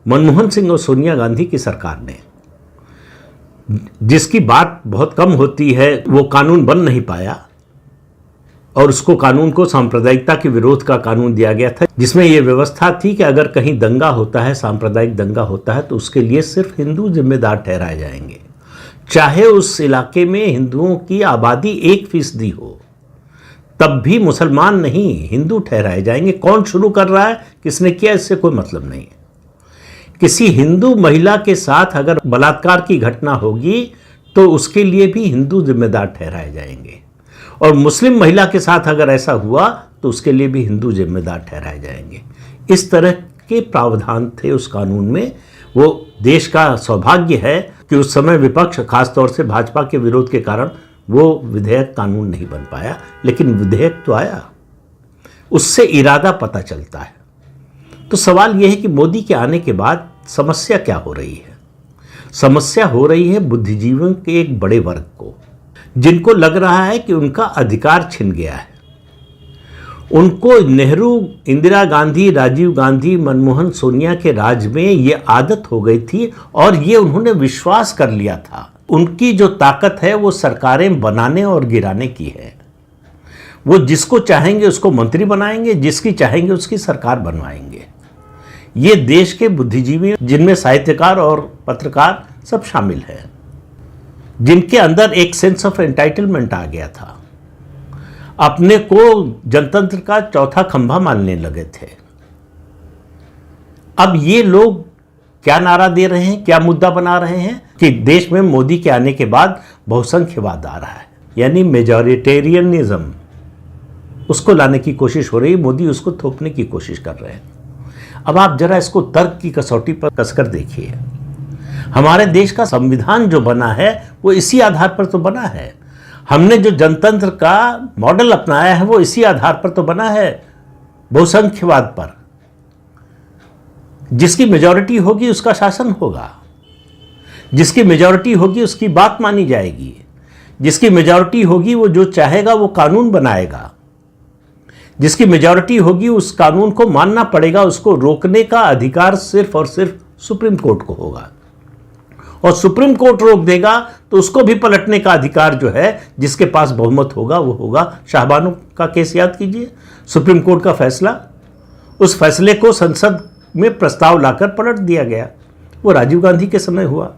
मनमोहन सिंह और सोनिया गांधी की सरकार ने, जिसकी बात बहुत कम होती है, वो कानून बन नहीं पाया और उसको कानून को सांप्रदायिकता के विरोध का कानून दिया गया था, जिसमें यह व्यवस्था थी कि अगर कहीं दंगा होता है, सांप्रदायिक दंगा होता है, तो उसके लिए सिर्फ हिंदू जिम्मेदार ठहराए जाएंगे, चाहे उस इलाके में हिंदुओं की आबादी 1% हो, तब भी मुसलमान नहीं, हिंदू ठहराए जाएंगे। कौन शुरू कर रहा है, किसने किया, इससे कोई मतलब नहीं है। किसी हिंदू महिला के साथ अगर बलात्कार की घटना होगी तो उसके लिए भी हिंदू जिम्मेदार ठहराए जाएंगे, और मुस्लिम महिला के साथ अगर ऐसा हुआ तो उसके लिए भी हिंदू जिम्मेदार ठहराए जाएंगे। इस तरह के प्रावधान थे उस कानून में। वो देश का सौभाग्य है कि उस समय विपक्ष, खासतौर से भाजपा के विरोध के कारण, वो विधेयक कानून नहीं बन पाया, लेकिन विधेयक तो आया। उससे इरादा पता चलता है। तो सवाल यह है कि मोदी के आने के बाद समस्या क्या हो रही है? समस्या हो रही है बुद्धिजीवियों के एक बड़े वर्ग को, जिनको लग रहा है कि उनका अधिकार छिन गया है। उनको नेहरू, इंदिरा गांधी, राजीव गांधी, मनमोहन, सोनिया के राज में ये आदत हो गई थी और ये उन्होंने विश्वास कर लिया था। उनकी जो ताकत है वो सरकारें बनाने और गिराने की है। वो जिसको चाहेंगे उसको मंत्री बनाएंगे, जिसकी चाहेंगे उसकी सरकार बनवाएंगे। ये देश के बुद्धिजीवी, जिनमें साहित्यकार और पत्रकार सब शामिल हैं, जिनके अंदर एक सेंस ऑफ एंटाइटलमेंट आ गया था, अपने को जनतंत्र का चौथा खंभा मानने लगे थे। अब ये लोग क्या नारा दे रहे हैं, क्या मुद्दा बना रहे हैं कि देश में मोदी के आने के बाद बहुसंख्यवाद आ रहा है, यानी मेजॉरिटेरियनिज्म, उसको लाने की कोशिश हो रही है। मोदी उसको थोपने की कोशिश कर रहे हैं। अब आप जरा इसको तर्क की कसौटी पर कसकर देखिए। हमारे देश का संविधान जो बना है वो इसी आधार पर तो बना है। हमने जो जनतंत्र का मॉडल अपनाया है वो इसी आधार पर तो बना है, बहुसंख्यवाद पर। जिसकी मेजॉरिटी होगी उसका शासन होगा, जिसकी मेजॉरिटी होगी उसकी बात मानी जाएगी, जिसकी मेजॉरिटी होगी वो जो चाहेगा वो कानून बनाएगा, जिसकी मेजॉरिटी होगी उस कानून को मानना पड़ेगा। उसको रोकने का अधिकार सिर्फ और सिर्फ सुप्रीम कोर्ट को होगा, और सुप्रीम कोर्ट रोक देगा तो उसको भी पलटने का अधिकार जो है, जिसके पास बहुमत होगा वो होगा। शाहबानो का केस याद कीजिए, सुप्रीम कोर्ट का फैसला, उस फैसले को संसद में प्रस्ताव लाकर पलट दिया गया। वो राजीव गांधी के समय हुआ।